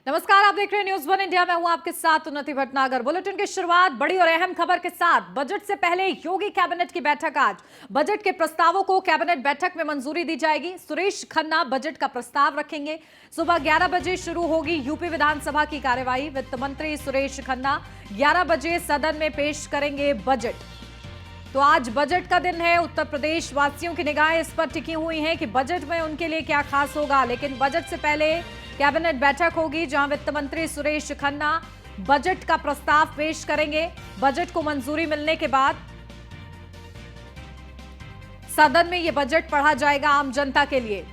नमस्कार, आप देख रहे हैं न्यूज वन इंडिया। मैं हूं आपके साथ उन्नति भटनागर। बुलेटिन की शुरुआत बड़ी और अहम खबर के साथ। बजट से पहले योगी कैबिनेट की बैठक आज। बजट के प्रस्तावों को कैबिनेट बैठक में मंजूरी दी जाएगी। सुरेश खन्ना बजट का प्रस्ताव रखेंगे। सुबह 11 बजे शुरू होगी यूपी विधानसभा की कार्यवाही। वित्त मंत्री सुरेश खन्ना 11 बजे सदन में पेश करेंगे बजट। तो आज बजट का दिन है। उत्तर प्रदेश वासियों की निगाहें इस पर टिकी हुई हैं कि बजट में उनके लिए क्या खास होगा। लेकिन बजट से पहले कैबिनेट बैठक होगी जहां वित्त मंत्री सुरेश खन्ना बजट का प्रस्ताव पेश करेंगे। बजट को मंजूरी मिलने के बाद सदन में यह बजट पढ़ा जाएगा आम जनता के लिए।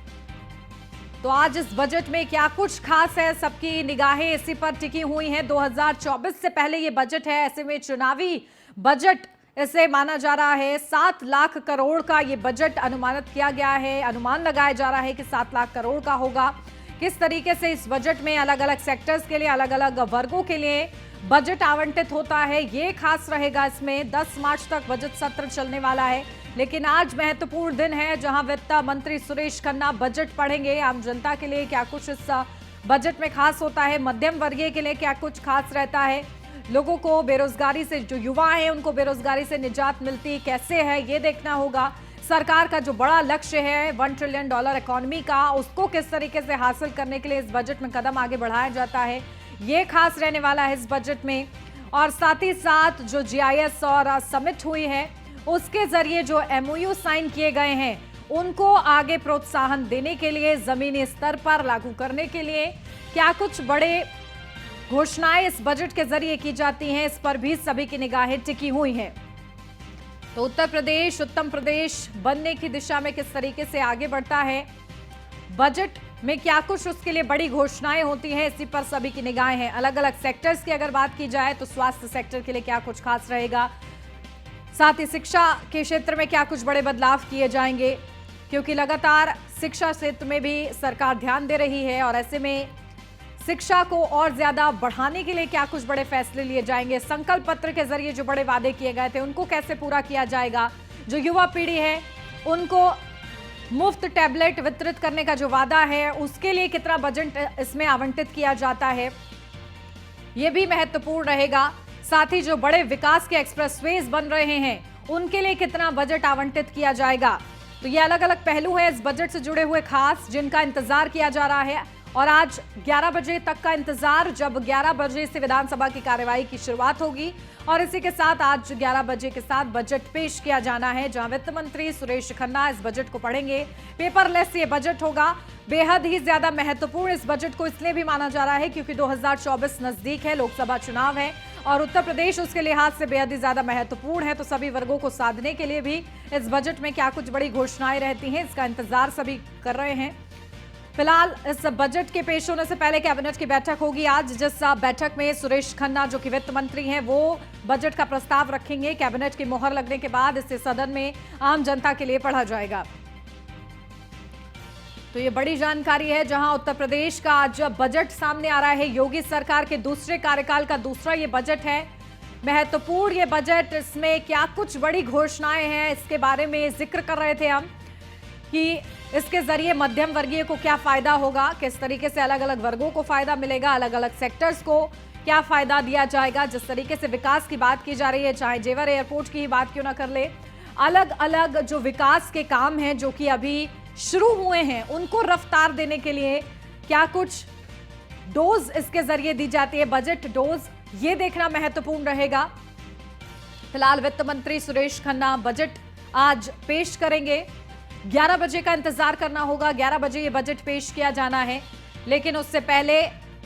तो आज इस बजट में क्या कुछ खास है, सबकी निगाहें इसी पर टिकी हुई हैं। 2024 से पहले यह बजट है, ऐसे में चुनावी बजट इसे माना जा रहा है। 7 लाख करोड़ का यह बजट अनुमानित किया गया है। अनुमान लगाया जा रहा है कि 7 लाख करोड़ का होगा। किस तरीके से इस बजट में अलग अलग सेक्टर्स के लिए, अलग अलग वर्गों के लिए बजट आवंटित होता है, ये खास रहेगा। इसमें 10 मार्च तक बजट सत्र चलने वाला है। लेकिन आज महत्वपूर्ण दिन है जहां वित्त मंत्री सुरेश खन्ना बजट पढ़ेंगे। आम जनता के लिए क्या कुछ इस बजट में खास होता है, मध्यम वर्गीय के लिए क्या कुछ खास रहता है, लोगों को बेरोजगारी से, जो युवा हैं उनको बेरोजगारी से निजात मिलती कैसे है, ये देखना होगा। सरकार का जो बड़ा लक्ष्य है $1 ट्रिलियन इकोनॉमी का, उसको किस तरीके से हासिल करने के लिए इस बजट में कदम आगे बढ़ाया जाता है, ये खास रहने वाला है इस बजट में। और साथ ही साथ जो GIS और समिट हुई है उसके जरिए जो MOU साइन किए गए हैं उनको आगे प्रोत्साहन देने के लिए, जमीनी स्तर पर लागू करने के लिए क्या कुछ बड़े घोषणाएं इस बजट के जरिए की जाती हैं, इस पर भी सभी की निगाहें टिकी हुई हैं। तो उत्तर प्रदेश उत्तम प्रदेश बनने की दिशा में किस तरीके से आगे बढ़ता है, बजट में क्या कुछ उसके लिए बड़ी घोषणाएं होती हैं, इसी पर सभी की निगाहें हैं। अलग अलग सेक्टर्स की अगर बात की जाए तो स्वास्थ्य सेक्टर के लिए क्या कुछ खास रहेगा, साथ ही शिक्षा के क्षेत्र में क्या कुछ बड़े बदलाव किए जाएंगे, क्योंकि लगातार शिक्षा क्षेत्र में भी सरकार ध्यान दे रही है। और ऐसे में शिक्षा को और ज्यादा बढ़ाने के लिए क्या कुछ बड़े फैसले लिए जाएंगे। संकल्प पत्र के जरिए जो बड़े वादे किए गए थे उनको कैसे पूरा किया जाएगा। जो युवा पीढ़ी है उनको मुफ्त टैबलेट वितरित करने का जो वादा है उसके लिए कितना बजट इसमें आवंटित किया जाता है, यह भी महत्वपूर्ण रहेगा। साथ ही जो बड़े विकास के एक्सप्रेसवेज बन रहे हैं उनके लिए कितना बजट आवंटित किया जाएगा। तो ये अलग अलग पहलू है इस बजट से जुड़े हुए खास, जिनका इंतजार किया जा रहा है। और आज 11 बजे तक का इंतजार, जब 11 बजे से विधानसभा की कार्यवाही की शुरुआत होगी। और इसी के साथ आज 11 बजे के साथ बजट पेश किया जाना है, जहां वित्त मंत्री सुरेश खन्ना इस बजट को पढ़ेंगे। पेपरलेस ये बजट होगा। बेहद ही ज्यादा महत्वपूर्ण इस बजट को इसलिए भी माना जा रहा है क्योंकि 2024 नजदीक है, लोकसभा चुनाव है और उत्तर प्रदेश उसके लिहाज से बेहद ही ज्यादा महत्वपूर्ण है। तो सभी वर्गों को साधने के लिए भी इस बजट में क्या कुछ बड़ी घोषणाएं रहती हैं, इसका इंतजार सभी कर रहे हैं। फिलहाल इस बजट के पेश होने से पहले कैबिनेट की बैठक होगी आज, जिस बैठक में सुरेश खन्ना जो कि वित्त मंत्री हैं वो बजट का प्रस्ताव रखेंगे। कैबिनेट की मोहर लगने के बाद इसे सदन में आम जनता के लिए पढ़ा जाएगा। तो ये बड़ी जानकारी है जहां उत्तर प्रदेश का आज बजट सामने आ रहा है। योगी सरकार के दूसरे कार्यकाल का दूसरा ये बजट है। महत्वपूर्ण ये बजट, इसमें क्या कुछ बड़ी घोषणाएं हैं इसके बारे में जिक्र कर रहे थे हम कि इसके जरिए मध्यम वर्गीय को क्या फायदा होगा, किस तरीके से अलग अलग वर्गों को फायदा मिलेगा, अलग अलग सेक्टर्स को क्या फायदा दिया जाएगा। जिस तरीके से विकास की बात की जा रही है, चाहे जेवर एयरपोर्ट की ही बात क्यों ना कर ले, अलग अलग जो विकास के काम हैं जो कि अभी शुरू हुए हैं उनको रफ्तार देने के लिए क्या कुछ डोज इसके जरिए दी जाती है, बजट डोज, ये देखना महत्वपूर्ण रहेगा। फिलहाल वित्त मंत्री सुरेश खन्ना बजट आज पेश करेंगे। 11 बजे का इंतजार करना होगा। 11 बजे ये बजट पेश किया जाना है। लेकिन उससे पहले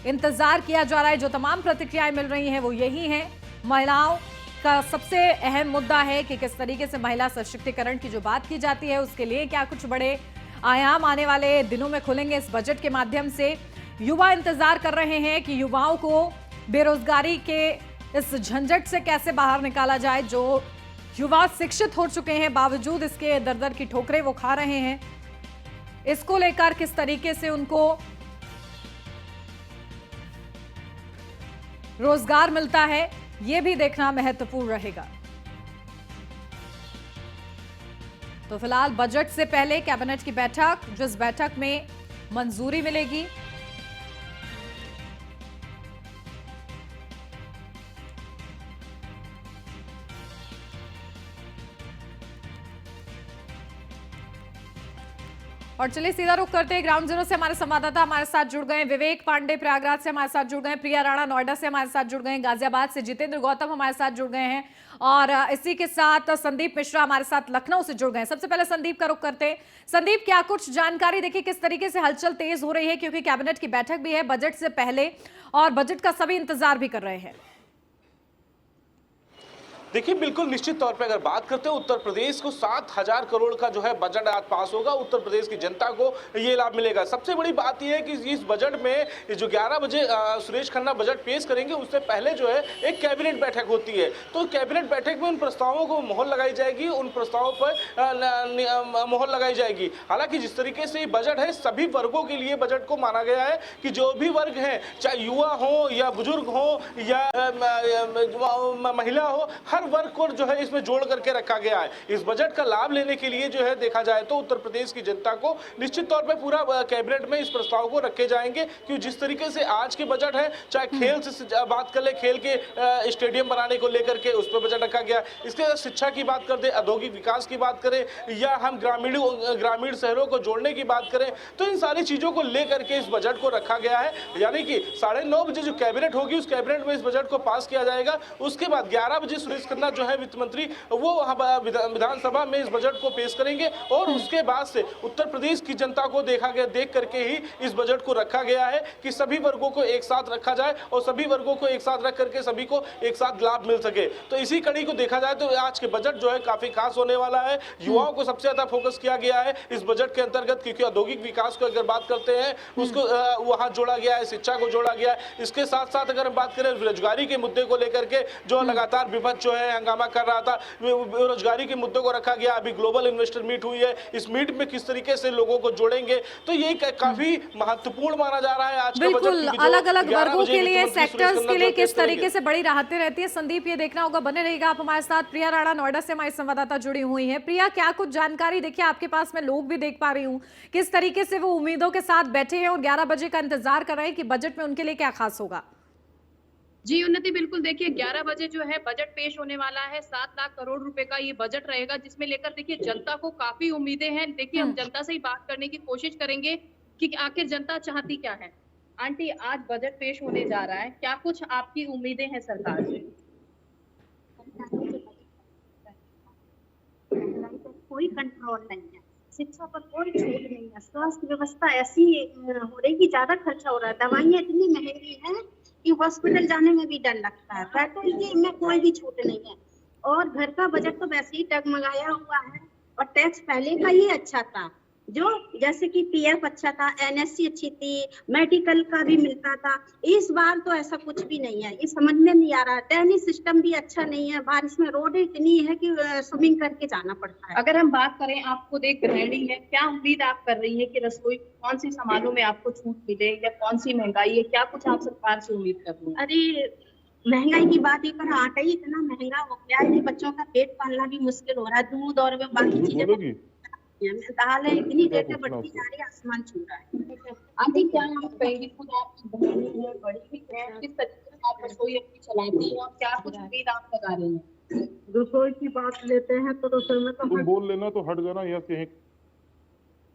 इंतजार किया जा रहा है, जो तमाम प्रतिक्रियाएं मिल रही हैं वो यही है। महिलाओं का सबसे अहम मुद्दा है कि किस तरीके से महिला सशक्तिकरण की जो बात की जाती है उसके लिए क्या कुछ बड़े आयाम आने वाले दिनों में खुलेंगे इस बजट के माध्यम से। युवा इंतजार कर रहे हैं कि युवाओं को बेरोजगारी के इस झंझट से कैसे बाहर निकाला जाए। जो युवा शिक्षित हो चुके हैं बावजूद इसके दर दर की ठोकरें वो खा रहे हैं, इसको लेकर किस तरीके से उनको रोजगार मिलता है ये भी देखना महत्वपूर्ण रहेगा। तो फिलहाल बजट से पहले कैबिनेट की बैठक, जिस बैठक में मंजूरी मिलेगी और चलिए सीधा रुख करते हैं ग्राउंड जीरो से। हमारे संवाददाता हमारे साथ जुड़ गए हैं, विवेक पांडे प्रयागराज से हमारे साथ जुड़ गए हैं, प्रिया राणा नोएडा से हमारे साथ जुड़ गए हैं, गाजियाबाद से जितेंद्र गौतम हमारे साथ जुड़ गए हैं और इसी के साथ संदीप मिश्रा हमारे साथ लखनऊ से जुड़ गए हैं। सबसे पहले संदीप का रुख करते हैं। संदीप, क्या कुछ जानकारी, देखिए किस तरीके से हलचल तेज हो रही है, क्योंकि कैबिनेट की बैठक भी है बजट से पहले और बजट का सभी इंतजार भी कर रहे हैं। देखिए, बिल्कुल निश्चित तौर पे अगर बात करते हैं उत्तर प्रदेश को 7,000 करोड़ का जो है बजट आज पास होगा, उत्तर प्रदेश की जनता को ये लाभ मिलेगा। सबसे बड़ी बात यह है कि इस बजट में जो 11 बजे सुरेश खन्ना बजट पेश करेंगे उससे पहले जो है एक कैबिनेट बैठक होती है। तो कैबिनेट बैठक में उन प्रस्तावों को मोहर लगाई जाएगी, उन प्रस्तावों पर मोहर लगाई जाएगी। हालांकि जिस तरीके से ये बजट है सभी वर्गों के लिए बजट को माना गया है कि जो भी वर्ग है, चाहे युवा हो या बुजुर्ग हो या महिला हो, हर वर्ग को जो है इसमें जोड़ करके रखा गया है। इस बजट का लाभ लेने के लिए जो है देखा जाए तो उत्तर प्रदेश की जनता को निश्चित तौर पे पूरा कैबिनेट में इस प्रस्ताव को रखे जाएंगे कि जिस तरीके से आज के बजट है, चाहे खेल से बात कर ले, खेल के स्टेडियम बनाने को लेकर के उस पर बजट रखा गया। इसके साथ शिक्षा की बात कर दे, औद्योगिक विकास की बात करें या हम ग्रामीण शहरों को जोड़ने की बात करें, तो इन सारी चीजों को लेकर के इस बजट को रखा गया है। यानी कि 9:30 बजे जो कैबिनेट होगी उस कैबिनेट में इस बजट को पास किया जाएगा। उसके बाद 11 बजे सुरेश खन्ना जो है वित्त मंत्री, वो विधानसभा में इस बजट को पेश करेंगे और उसके बाद से उत्तर प्रदेश की जनता को देख करके ही इस बजट को रखा गया है कि सभी वर्गों को एक साथ रखा जाए और सभी वर्गों को एक साथ रख करके सभी को एक साथ लाभ मिल सके। तो इसी कड़ी को देखा जाए तो आज के बजट जो है काफी खास होने वाला है। युवाओं को सबसे ज्यादा फोकस किया गया है इस बजट के अंतर्गत, क्योंकि औद्योगिक विकास को अगर बात करते हैं उसको वहां जोड़ा गया है, शिक्षा को जोड़ा गया है। इसके साथ साथ अगर हम बात करें बेरोजगारी के मुद्दे को लेकर के जो लगातार विपक्ष जो है हंगामा कर रहा था, बेरोजगारी के मुद्दों को रखा गया। अभी ग्लोबल इन्वेस्टर मीट हुई है, इस मीट में किस तरीके से लोगों को जोड़ेंगे, तो ये काफी महत्वपूर्ण माना जा रहा है आज का बजट। बिल्कुल, अलग अलग वर्गों के लिए, सेक्टर्स के लिए किस तरीके से बड़ी राहतें रहती है, संदीप ये देखना होगा। बने रहिएगा आप हमारे साथ। प्रिया राणा नोएडा से हमारी संवाददाता जुड़ी हुई है। प्रिया, क्या कुछ जानकारी, देखिए आपके पास मैं लोग भी देख पा रही हूँ, किस तरीके से वो उम्मीदों के साथ बैठे हैं और 11 बजे का इंतजार कर रहे हैं कि बजट में उनके लिए क्या खास होगा? जी उन्नति, बिल्कुल देखिए 11 बजे जो है बजट पेश होने वाला है। 7 लाख करोड़ रुपए का ये बजट रहेगा, जिसमें लेकर देखिए जनता को काफी उम्मीदें हैं। देखिए हम जनता से ही बात करने की कोशिश करेंगे कि आखिर जनता चाहती क्या है। आंटी, आज बजट पेश होने जा रहा है, क्या कुछ आपकी उम्मीदें हैं सरकार से? कोई कंट्रोल नहीं है, शिक्षा पर कोई छूट नहीं है, स्वास्थ्य व्यवस्था ऐसी हो रही कि ज्यादा खर्चा हो रहा है, दवाइयाँ इतनी महंगी हैं कि हॉस्पिटल जाने में भी डर लगता है। फैकल्टी में कोई भी छूट नहीं है और घर का बजट तो वैसे ही डगमगाया हुआ है। और टैक्स पहले का ही अच्छा था, जो जैसे कि पीएफ अच्छा था, एनएससी अच्छी थी, मेडिकल का भी मिलता था। इस बार तो ऐसा कुछ भी नहीं है, ये समझ में नहीं आ रहा। ड्रेनेज सिस्टम भी अच्छा नहीं है, बारिश में रोड इतनी है कि स्विमिंग करके जाना पड़ता है। अगर हम बात करें, आप खुद एक गृहिणी है, क्या उम्मीद आप कर रही है कि रसोई कौन सी सामानों में आपको छूट मिले या कौन सी महंगाई है, क्या कुछ आप सरकार से उम्मीद कर रही है? अरे महंगाई की बात ही कर, आटा ही इतना महंगा हो गया है, बच्चों का पेट पालना भी मुश्किल हो रहा है। दूध और बाकी चीजें, दाल है, इतनी रेटें बढ़ती जा रही है, आसमान छू रहा है। आंटी, क्या आप कहेंगी, खुद आपकी बड़ी भी है, किस तरीके से आप रसोई अपनी चलाती हैं और क्या कुछ उम्मीद आप लगा रही हैं? रसोई की बात लेते हैं तो रसोई में तो तुम बोल लेना तो हट जाना, या कहीं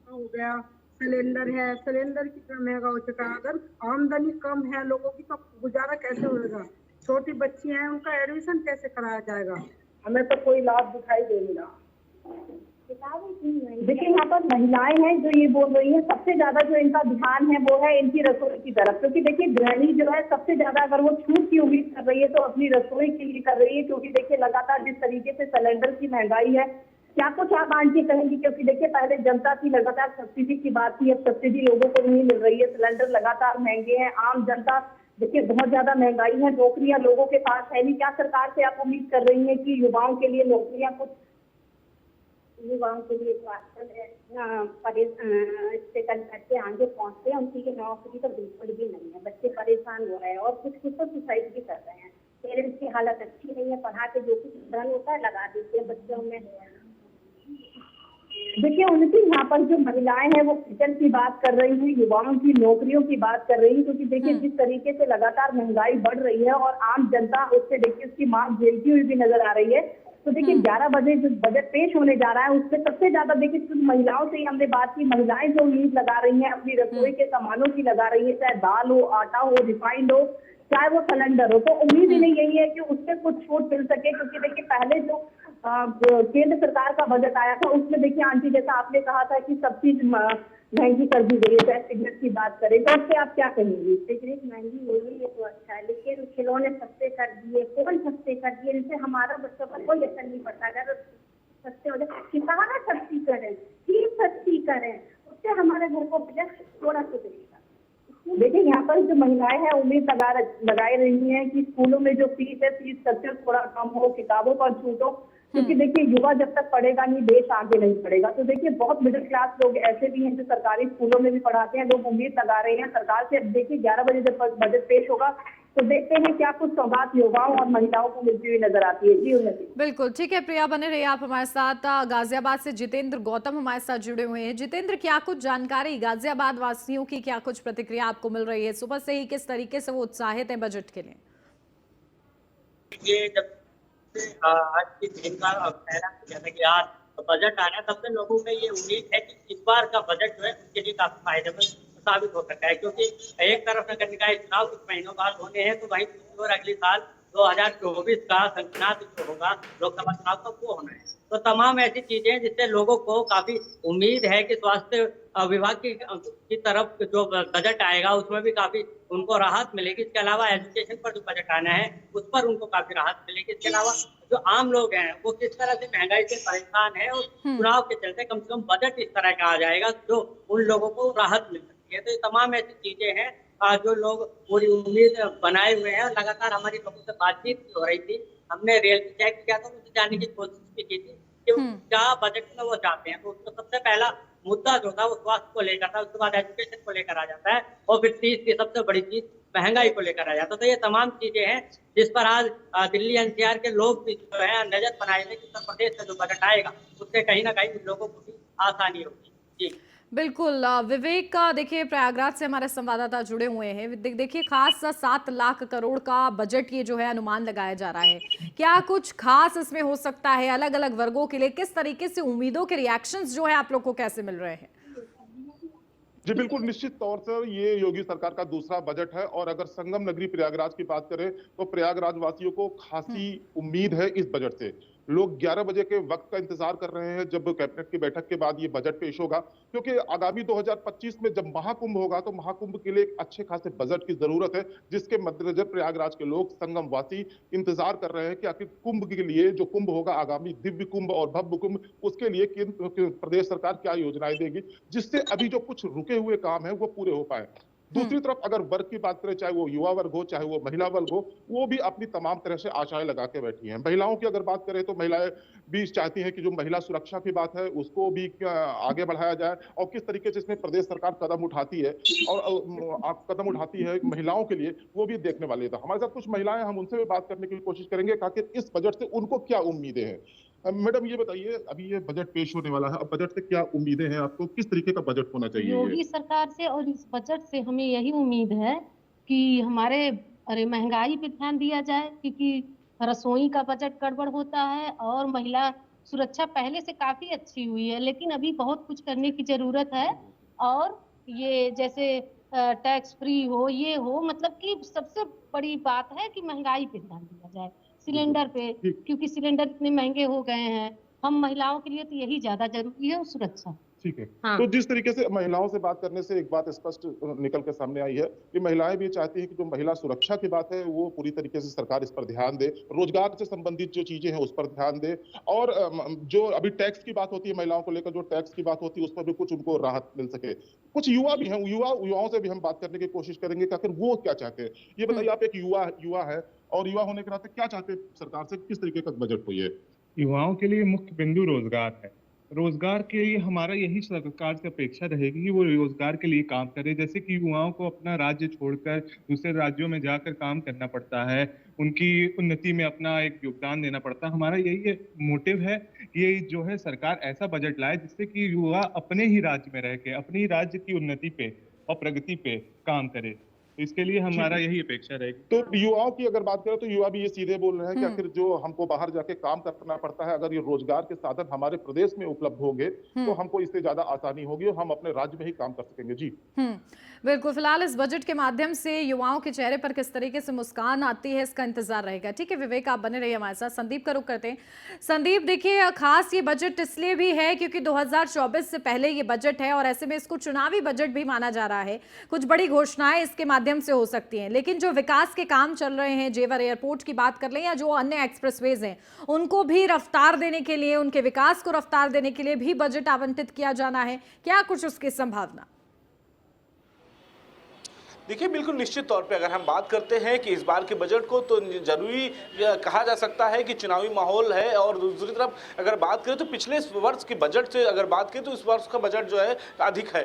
हो गया। सिलेंडर है, सिलेंडर कितना महंगा हो चुका है। अगर आमदनी कम है लोगों की तो गुजारा कैसे होगा? छोटी बच्ची हैं, उनका एडमिशन कैसे कराया जाएगा? हमें तो कोई लाभ दिखाई दे नहीं रहा। देखिए, यहाँ पर महिलाएं हैं जो ये बोल रही हैं, सबसे ज्यादा जो इनका ध्यान है वो है इनकी रसोई की तरफ, क्योंकि देखिए गृहिणी जो है सबसे ज्यादा अगर वो छूट की उम्मीद कर रही है तो अपनी रसोई के लिए कर रही है, क्योंकि देखिए लगातार जिस तरीके से सिलेंडर की महंगाई है, क्या कुछ आप आंटी कहेंगी? क्योंकि देखिए पहले जनता की लगातार सब्सिडी की बात थी, अब सब्सिडी लोगों को नहीं मिल रही है, सिलेंडर लगातार महंगे हैं, आम जनता देखिए बहुत ज्यादा महंगाई है, नौकरियां लोगों के पास है नहीं। क्या सरकार से आप उम्मीद कर रही है कि युवाओं के लिए नौकरियां, कुछ युवाओं के लिए तो आजकल इससे कल करके आगे पहुंचते हैं, उनकी नौकरी तो बिल्कुल भी नहीं है, बच्चे परेशान हो रहे हैं और कुछ कुछ तो सुसाइड भी कर रहे हैं। पेरेंट्स की हालत अच्छी नहीं है, पढ़ा के जो कुछ धन होता है लगा देते हैं बच्चों में। देखिए उनकी यहाँ पर जो महिलाएं हैं वो किचन की बात कर रही हैं, युवाओं की नौकरियों की बात कर रही है, क्योंकि देखिए जिस तरीके से लगातार महंगाई बढ़ रही है और आम जनता उससे देखिए उसकी मांग झेलती हुई भी नजर आ रही है। तो देखिए 11 बजे जो बजट पेश होने जा रहा है उसमें सबसे ज्यादा देखिए सिर्फ महिलाओं से ही हमने बात की, महिलाएं जो उम्मीद लगा रही हैं अपनी रसोई के सामानों की लगा रही है, चाहे दाल हो, आटा हो, रिफाइंड हो, चाहे वो सिलेंडर हो, तो उम्मीद ही नहीं यही है कि उससे कुछ छूट मिल सके। क्योंकि देखिए पहले जो केंद्र सरकार का बजट आया था उसमें देखिए आंटी जैसा आपने कहा था कि सब चीज महंगी कर दी गई है, चाहे सिगरेट की बात करें तो उससे आप क्या कहेंगी? सिगरेट महंगी हो गई है तो अच्छा है, लेकिन खिलौने सस्ते कर दिए, कौन सस्ते कर दिए? इनसे हमारा बच्चों पर कोई असर नहीं पड़ता। अगर सस्ते हो जाए, किसान सस्ती करें, चीज सस्ती करें, उससे हमारे घर को बजट थोड़ा सा देगा। देखिए यहाँ पर जो महिलाएं हैं उम्मीद लगाई रही हैं कि स्कूलों में जो फीस है, फीस स्ट्रक्चर थोड़ा कम हो, किताबों पर छूट हो, क्योंकि देखिए युवा जब तक पढ़ेगा नहीं देश आगे नहीं बढ़ेगा। तो देखिए बहुत मिडिल क्लास लोग ऐसे भी हैं जो सरकारी स्कूलों में भी पढ़ाते हैं, लोग उम्मीद लगा रहे हैं सरकार से। अब देखिए 11 बजे जब बजट पेश होगा तो देखते हैं क्या कुछ सौगात युवाओं और महिलाओं को मिलती हुई नजर आती है। जी उन्नति। बिल्कुल ठीक है प्रिया, बने रहिए आप हमारे साथ। गाजियाबाद से जितेंद्र गौतम हमारे साथ जुड़े हुए हैं। जितेंद्र, क्या कुछ जानकारी गाजियाबाद वासियों की, क्या कुछ प्रतिक्रिया आपको मिल रही है? सुबह से ही किस तरीके से वो उत्साहित हैं बजट के लिए? ये जब से आज के दिन का ऐलान किया था कि आज बजट आ रहा है, तब से लोगों में ये उम्मीद है कि इस बार का बजट जो है उनके लिए काफी फायदेमंद साबित हो सकता है। क्योंकि एक तरफ नगर निकाय चुनाव कुछ महीनों बाद होने हैं, तो वहीं दूसरी ओर अगले साल 2024 का संगठनात्मक जो होगा लोकसभा चुनाव का वो होना है। तो तमाम ऐसी चीजें जिससे लोगों को काफी उम्मीद है कि स्वास्थ्य विभाग की तरफ जो बजट आएगा उसमें भी काफी उनको राहत मिलेगी। इसके अलावा एजुकेशन पर जो बजट आना है उस पर उनको काफी राहत मिलेगी। इसके अलावा जो आम लोग हैं वो किस तरह से महंगाई से परेशान है और चुनाव के चलते कम से कम बजट इस तरह का आ जाएगा जो उन लोगों को राहत मिल सकती है। तो ये तमाम ऐसी चीजें हैं जो लोग पूरी उम्मीद बनाए हुए हैं। लगातार हमारी लोगों से बातचीत हो रही थी, हमने रेल चेक किया था, उनसे जानने की कोशिश भी की थी कि क्या बजट में वो चाहते हैं। तो उसको सबसे पहला मुद्दा जो था वो स्वास्थ्य को लेकर था, उसके बाद एजुकेशन को लेकर आ जाता है और फिर तीसरी सबसे बड़ी चीज महंगाई को लेकर आ जाता है। तो ये तमाम चीजें हैं जिस पर आज दिल्ली एनसीआर के लोग भी जो है नजर बनाए थे कि उत्तर प्रदेश का जो बजट आएगा उससे कहीं ना कहीं उन लोगों को भी आसानी होगी। जी बिल्कुल विवेक का, देखिए प्रयागराज से हमारे संवाददाता जुड़े हुए हैं। देखिए खास 7 लाख करोड़ का बजट ये जो है अनुमान लगाया जा रहा है, क्या कुछ खास इसमें हो सकता है अलग अलग वर्गों के लिए? किस तरीके से उम्मीदों के रिएक्शंस जो है आप लोग को कैसे मिल रहे हैं? जी बिल्कुल, निश्चित तौर से ये योगी सरकार का दूसरा बजट है और अगर संगम नगरी प्रयागराज की बात करें तो प्रयागराज वासियों को खासी उम्मीद है इस बजट से। लोग 11 बजे के वक्त का इंतजार कर रहे हैं जब कैबिनेट की बैठक के बाद ये बजट पेश होगा, क्योंकि आगामी 2025 में जब महाकुंभ होगा तो महाकुंभ के लिए एक अच्छे खासे बजट की जरूरत है, जिसके मद्देनजर प्रयागराज के लोग, संगम वासी इंतजार कर रहे हैं कि आखिर कुंभ के लिए, जो कुंभ होगा आगामी दिव्य कुंभ और भव्य कुंभ, उसके लिए प्रदेश सरकार क्या योजनाएं देगी जिससे अभी जो कुछ रुके हुए काम है वो पूरे हो पाए। दूसरी तरफ अगर वर्ग की बात करें, चाहे वो युवा वर्ग हो चाहे वो महिला वर्ग हो, वो भी अपनी तमाम तरह से आशाएं लगा के बैठी हैं। महिलाओं की अगर बात करें तो महिलाएं भी चाहती हैं कि जो महिला सुरक्षा की बात है उसको भी आगे बढ़ाया जाए और किस तरीके से इसमें प्रदेश सरकार कदम उठाती है और कदम उठाती है महिलाओं के लिए, वो भी देखने वाले था। हमारे साथ कुछ महिलाएं, हम उनसे भी बात करने की कोशिश करेंगे कि इस बजट से उनको क्या उम्मीदें हैं। मैडम ये बताइए, अभी ये बजट पेश होने वाला है, अब बजट से क्या उम्मीदें हैं आपको, किस तरीके का बजट होना चाहिए? योगी सरकार से और इस बजट से हमें यही उम्मीद है कि हमारे महंगाई पे ध्यान दिया जाए, क्योंकि रसोई का बजट गड़बड़ होता है और महिला सुरक्षा पहले से काफी अच्छी हुई है, लेकिन अभी बहुत कुछ करने की जरूरत है। और ये जैसे टैक्स फ्री हो, ये हो, मतलब कि सबसे बड़ी बात है कि महंगाई पे ध्यान दिया जाए, सिलेंडर पे, क्योंकि सिलेंडर इतने महंगे हो गए हैं। हम महिलाओं के लिए तो यही ज्यादा जरूरी है, सुरक्षा। ठीक है। हाँ। तो जिस तरीके से महिलाओं से बात करने से एक बात स्पष्ट निकल के सामने आई है कि महिलाएं भी चाहती हैं कि जो महिला सुरक्षा की बात है वो पूरी तरीके से सरकार इस पर ध्यान दे, रोजगार से संबंधित जो चीजें हैं उस पर ध्यान दे, और जो अभी टैक्स की बात होती है महिलाओं को लेकर, जो टैक्स की बात होती है उस पर भी कुछ उनको राहत मिल सके। कुछ युवा भी हैं, युवाओं से भी हम बात करने की कोशिश करेंगे कि आखिर वो क्या चाहते हैं। ये बताइए, आप एक युवा है और युवा होने के नाते क्या चाहते हैं सरकार से, किस तरीके का बजट हो? ये युवाओं के लिए मुख्य बिंदु रोजगार है। रोजगार के लिए हमारा यही सरकार से अपेक्षा रहेगी कि वो रोजगार के लिए काम करे। जैसे कि युवाओं को अपना राज्य छोड़कर दूसरे राज्यों में जाकर काम करना पड़ता है, उनकी उन्नति में अपना एक योगदान देना पड़ता है। हमारा यही मोटिव है, ये जो है सरकार ऐसा बजट लाए जिससे कि युवा अपने ही राज्य में रह के अपने ही राज्य की उन्नति पे और प्रगति पे काम करे। इसके लिए हमारा यही अपेक्षा रहेगी। तो युवाओं की अगर बात करें तो युवा भी ये सीधे बोल रहे हैं कि आखिर जो हमको बाहर जाके काम करना पड़ता है, अगर ये रोजगार के साधन हमारे प्रदेश में उपलब्ध होंगे तो हमको इससे ज्यादा आसानी होगी और हम अपने राज्य में ही काम कर सकेंगे। जी बिल्कुल। फिलहाल इस बजट के माध्यम से युवाओं के चेहरे पर किस तरीके से मुस्कान आती है, इसका इंतजार रहेगा। ठीक है विवेक, आप बने रहिए हमारे साथ। संदीप का रुख करते हैं। संदीप, देखिए खास ये बजट इसलिए भी है क्योंकि 2024 से पहले ये बजट है और ऐसे में इसको चुनावी बजट भी माना जा रहा है। कुछ बड़ी घोषणाएं इसके माध्यम से हो सकती हैं, लेकिन जो विकास के काम चल रहे हैं, जेवर एयरपोर्ट की बात कर लें या जो अन्य एक्सप्रेसवेज हैं, उनको भी रफ्तार देने के लिए, उनके विकास को रफ्तार देने के लिए भी बजट आवंटित किया जाना है। क्या कुछ उसकी संभावना? देखिए बिल्कुल निश्चित तौर पे अगर हम बात करते हैं कि इस बार के बजट को, तो जरूरी कहा जा सकता है कि चुनावी माहौल है। और दूसरी तरफ अगर बात करें तो पिछले वर्ष के बजट से अगर बात करें तो इस वर्ष का बजट जो है अधिक है,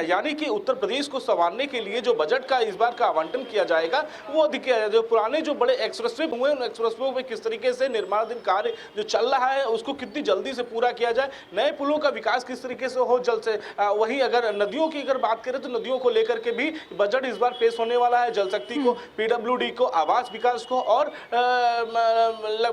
यानी कि उत्तर प्रदेश को संवारने के लिए जो बजट का इस बार का आवंटन किया जाएगा वो अधिक किया जाएगा। जो पुराने जो बड़े एक्सप्रेसवे हुए, उन एक्सप्रेसवे में किस तरीके से निर्माणाधीन कार्य जो चल रहा है उसको कितनी जल्दी से पूरा किया जाए, नए पुलों का विकास किस तरीके से हो जल्द से। वहीं अगर नदियों की अगर बात करें तो नदियों को लेकर के भी बजट इस बार पेश होने वाला है। जल शक्ति को, पीडब्ल्यूडी को, आवास विकास को और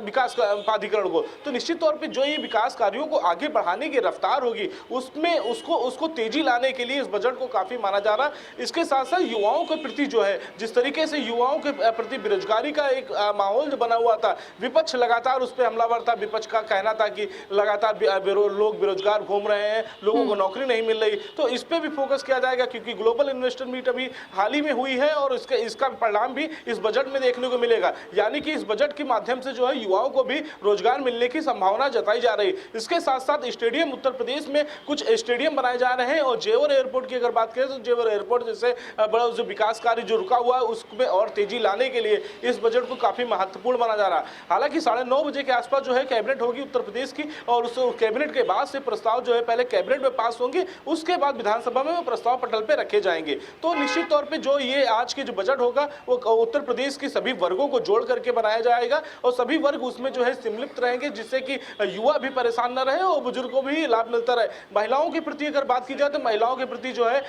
विकास प्राधिकरण को, तो निश्चित तौर पे जो ये विकास कार्यों को आगे बढ़ाने की रफ्तार होगी उसमें उसको तेजी लाने के लिए इस बजट को काफी माना जा रहा है। इसके साथ साथ युवाओं के प्रति जो है, जिस तरीके से युवाओं के प्रति बेरोजगारी का एक माहौल जो बना हुआ था, विपक्ष लगातार उस पर हमलावर था। विपक्ष का कहना था कि लगातार लोग बेरोजगार घूम रहे हैं, लोगों को नौकरी नहीं मिल रही, तो इस पे भी फोकस किया जाएगा क्योंकि ग्लोबल इन्वेस्टर मीट अभी हाल ही में हुई है और इसका परिणाम भी इस बजट में देखने को मिलेगा। यानी कि इस बजट के माध्यम से जो है युवाओं को भी रोजगार मिलने की संभावना जताई जा रही है। इसके साथ साथ स्टेडियम, उत्तर प्रदेश में कुछ स्टेडियम बनाए जा रहे हैं और जेवर एयरपोर्ट की अगर बात करें तो जेवर एयरपोर्ट जैसे बड़ा जो विकास कार्य जो रुका हुआ है उसमें और तेजी लाने के लिए इस बजट को काफी महत्वपूर्ण माना जा रहा है। हालांकि 9:30 बजे के आसपास जो है कैबिनेट होगी उत्तर प्रदेश की और उस कैबिनेट के बाद से प्रस्ताव जो है पहले कैबिनेट में पास होंगे, उसके बाद विधानसभा में वो प्रस्ताव पटल पे रखे जाएंगे। तो निश्चित तौर पे जो ये आज के जो बजट होगा वो उत्तर प्रदेश के सभी वर्गों को जोड़ करके बनाया जाएगा और सभी वर्ग उसमें जो है सम्मिलित रहेंगे, जिससे कि युवा भी परेशान न रहे और बुजुर्गों को भी लाभ मिलता रहे। महिलाओं के प्रति अगर बात की जाए तो महिलाओं के प्रति जो है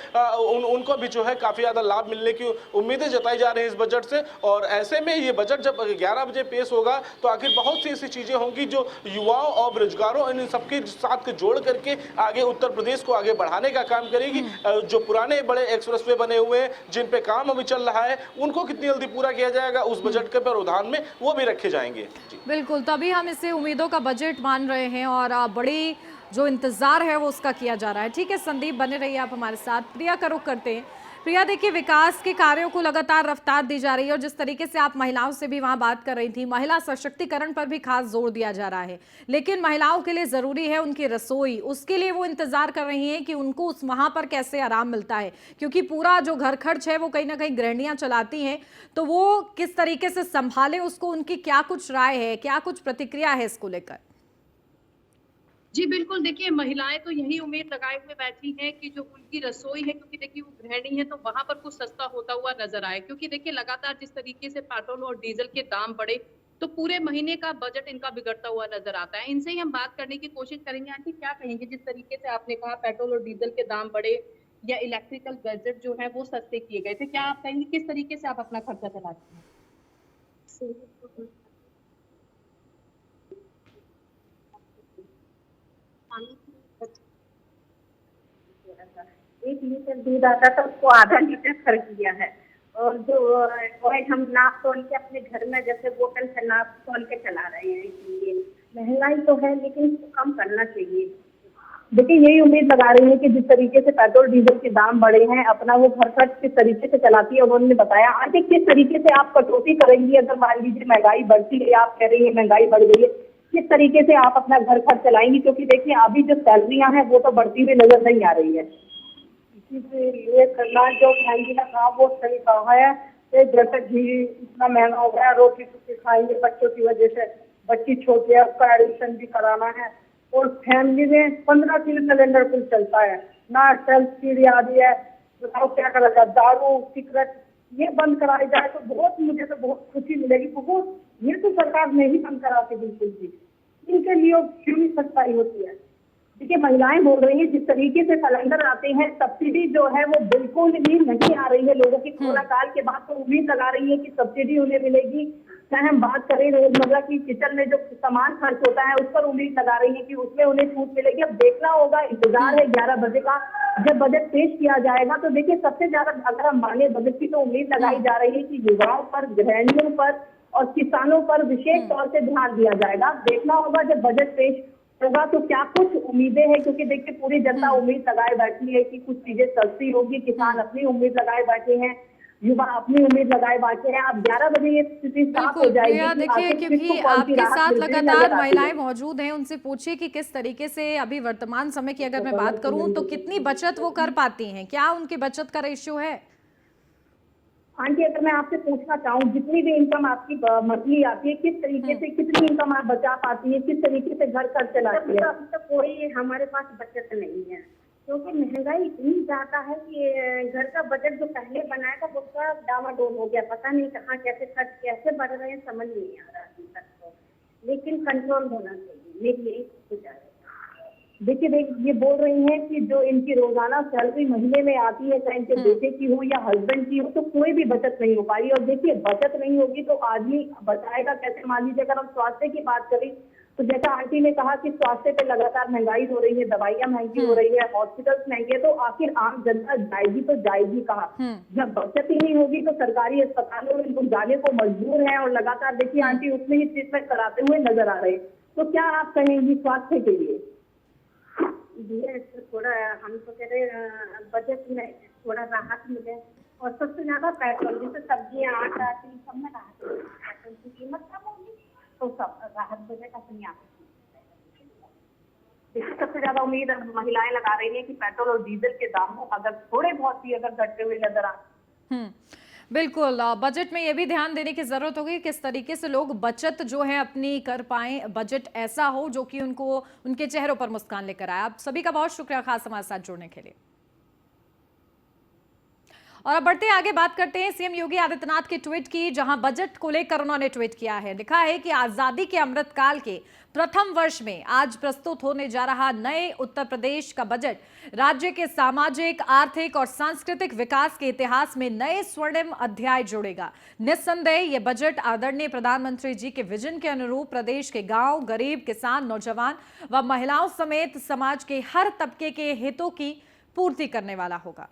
उनको भी जो है काफी ज्यादा लाभ मिलने की उम्मीदें जताई जा रही है इस बजट से। और ऐसे में ये बजट जब 11 बजे पेश होगा तो आखिर बहुत सी ऐसी चीजें होंगी जो युवाओं और बेरोजगारों इन सबके साथ जोड़ करके आगे उत्तर प्रदेश को आगे बढ़ाने का काम करेगी। जो पुराने बड़े एक्सप्रेसवे बने हुए हैं जिन पे काम अभी चल रहा है उनको कितनी जल्दी पूरा किया जाएगा उस बजट के प्रावधान में वो भी रखे जाएंगे। बिल्कुल, तभी हम इसे उम्मीदों का बजट मान रहे हैं और बड़ी जो इंतजार है वो उसका किया जा रहा है। ठीक है संदीप, बने रहिए आप हमारे साथ। प्रिया का रुख करते हैं। प्रिया, देखिए विकास के कार्यों को लगातार रफ्तार दी जा रही है और जिस तरीके से आप महिलाओं से भी वहां बात कर रही थी, महिला सशक्तिकरण पर भी खास जोर दिया जा रहा है, लेकिन महिलाओं के लिए जरूरी है उनकी रसोई। उसके लिए वो इंतजार कर रही हैं कि उनको उस वहां पर कैसे आराम मिलता है, क्योंकि पूरा जो घर खर्च है वो कहीं ना कहीं गृहिणियां चलाती हैं, तो वो किस तरीके से संभाले उसको, उनकी क्या कुछ राय है, क्या कुछ प्रतिक्रिया है इसको लेकर? जी बिल्कुल, देखिए महिलाएं तो यही उम्मीद लगाए हुए बैठी हैं कि जो उनकी रसोई है, क्योंकि देखिए वो गृहिणी है, तो वहां पर कुछ सस्ता होता हुआ नजर आए। क्योंकि देखिए लगातार जिस तरीके से पेट्रोल और डीजल के दाम बढ़े तो पूरे महीने का बजट इनका बिगड़ता हुआ नजर आता है। इनसे ही हम बात करने की कोशिश करेंगे। आंटी क्या कहेंगे, जिस तरीके से आपने कहा पेट्रोल और डीजल के दाम बढ़े या इलेक्ट्रिकल गैजेट जो है वो सस्ते किए गए थे, क्या आप कहेंगे किस तरीके से आप अपना खर्चा चलाते हैं? एक लीटर दूध आता था उसको आधा लीटर कर दिया है और जो ऑयल हम नाप तोल के अपने घर में जैसे बोतल से नाप तोल के चला रहे हैं। इसलिए महंगाई तो है लेकिन इसको कम करना चाहिए। देखिए यही उम्मीद लगा रही है कि जिस तरीके से पेट्रोल डीजल के दाम बढ़े हैं, अपना वो घर खर्च किस तरीके से चलाती है उन्होंने बताया। आगे किस तरीके से आप कटौती करेंगी अगर मान लीजिए महंगाई बढ़ती है, आप कह रही है महंगाई बढ़ गई है, किस तरीके से आप अपना घर खर्च चलाएंगी? क्योंकि देखिए अभी जो सैलरियां हैं वो तो बढ़ती हुई नजर नहीं आ रही है। इसीलिए करना जो महंगी का काम वो सही कहा है। जैसे घी इतना महंगा हो गया, रोटी टुकी खाएंगे बच्चों की वजह से, बच्ची छोटी है उसका एडमिशन भी कराना है और फैमिली में 15 किलो सिलेंडर कुल चलता है ना, सेल्फ सीढ़ी आदि है, बताओ क्या करा जाए। दारू सिगरेट ये बंद कराई जाए तो बहुत, मुझे तो बहुत खुशी मिलेगी। बहुत ये तो सरकार नहीं बंद कराती बिल्कुल भी, इनके लिए क्यों नहीं सच्चाई होती है। देखिए महिलाएं बोल रही हैं, जिस तरीके से सिलेंडर आते हैं, सब्सिडी जो है वो बिल्कुल भी नहीं आ रही है लोगों की। कोरोना काल के बाद तो उम्मीद लगा रही है कि सब्सिडी उन्हें मिलेगी। चाहे हम बात करें रोजमर्रा की किचन में जो सामान खर्च होता है उस पर उम्मीद लगा रही है कि उसमें उन्हें छूट मिलेगी। अब देखना होगा, इंतजार है 11 बजे का, जब बजट पेश किया जाएगा। तो देखिए सबसे ज्यादा अगर हम माने बजट की तो उम्मीद लगाई जा रही है कि युवाओं पर, गृहिणियों पर और किसानों पर विशेष तौर से ध्यान दिया जाएगा। देखना होगा जब बजट पेश होगा तो क्या कुछ उम्मीदें हैं, क्योंकि देखिए पूरी जनता उम्मीद लगाए बैठी है कि कुछ चीजें सस्ती होगी, किसान अपनी उम्मीद लगाए बैठे हैं, युवा अपनी उम्मीद लगाए बैठे हैं। अब 11 बजे ये स्थिति साफ हो जाएगी। देखिए क्योंकि आपके साथ लगातार महिलाएं मौजूद हैं, उनसे पूछिए कि किस तरीके से अभी वर्तमान समय की अगर मैं बात करूं तो कितनी बचत वो कर पाती हैं, क्या उनकी बचत का रेशियो है? आंटी अगर मैं आपसे पूछना चाहूँ, जितनी भी इनकम आपकी मंथली आती है, किस तरीके से कितनी इनकम आप बचा पाती है, किस तरीके से घर खर्च चलाती है? अभी तो कोई हमारे पास बचत नहीं है, क्योंकि महंगाई इतनी ज्यादा है कि घर का बजट जो पहले बनाया था वो सब डामाडोल हो गया। पता नहीं कहाँ कैसे खर्च कैसे बढ़ रहे हैं, समझ नहीं आ रहा अभी तक तो, लेकिन कंट्रोल होना चाहिए, मेरी यही गुजारिश है। देखिए ये बोल रही हैं कि जो इनकी रोजाना सैलरी महीने में आती है, चाहे इनके बेटे की हो या हस्बैंड की हो, तो कोई भी बचत नहीं हो पाई। और देखिए बचत नहीं होगी तो आदमी बचाएगा कैसे? मान लीजिए अगर हम स्वास्थ्य की बात करें तो जैसा आंटी ने कहा कि स्वास्थ्य पे लगातार महंगाई हो रही है, दवाइयां महंगी हो रही है, हॉस्पिटल्स महंगे है, तो आखिर आम जनता जाएगी तो जाएगी कहाँ? जब बचत ही नहीं होगी तो सरकारी अस्पतालों में लोग जाने को मजबूर है और लगातार देखिए आंटी उसमें ही ट्रीटमेंट कराते हुए नजर आ रहे हैं। तो क्या आप कहेंगी स्वास्थ्य के लिए? थोड़ा हम तो कह रहे बजट में थोड़ा राहत मिले, और सबसे ज्यादा पेट्रोल, जैसे सब्जियां, आटा, सब में राहत मिले। पेट्रोल की कीमत कम होगी तो सब राहत बजट अपनी आप। सबसे ज्यादा उम्मीद महिलाएं लगा रही है कि पेट्रोल और डीजल के दामों अगर थोड़े बहुत ही अगर घटते हुए नजर आए। बिल्कुल, बजट में ये भी ध्यान देने की जरूरत होगी किस तरीके से लोग बचत जो है अपनी कर पाएं, बजट ऐसा हो जो कि उनको उनके चेहरों पर मुस्कान लेकर आए। आप सभी का बहुत शुक्रिया खास हमारे साथ जुड़ने के लिए। और अब बढ़ते आगे, बात करते हैं सीएम योगी आदित्यनाथ के ट्वीट की, जहां बजट को लेकर उन्होंने ट्वीट किया है। लिखा है कि आजादी के अमृतकाल के प्रथम वर्ष में आज प्रस्तुत होने जा रहा नए उत्तर प्रदेश का बजट राज्य के सामाजिक, आर्थिक और सांस्कृतिक विकास के इतिहास में नए स्वर्णिम अध्याय जोड़ेगा। निस्संदेह ये बजट आदरणीय प्रधानमंत्री जी के विजन के अनुरूप प्रदेश के गांव, गरीब, किसान, नौजवान व महिलाओं समेत समाज के हर तबके के हितों की पूर्ति करने वाला होगा।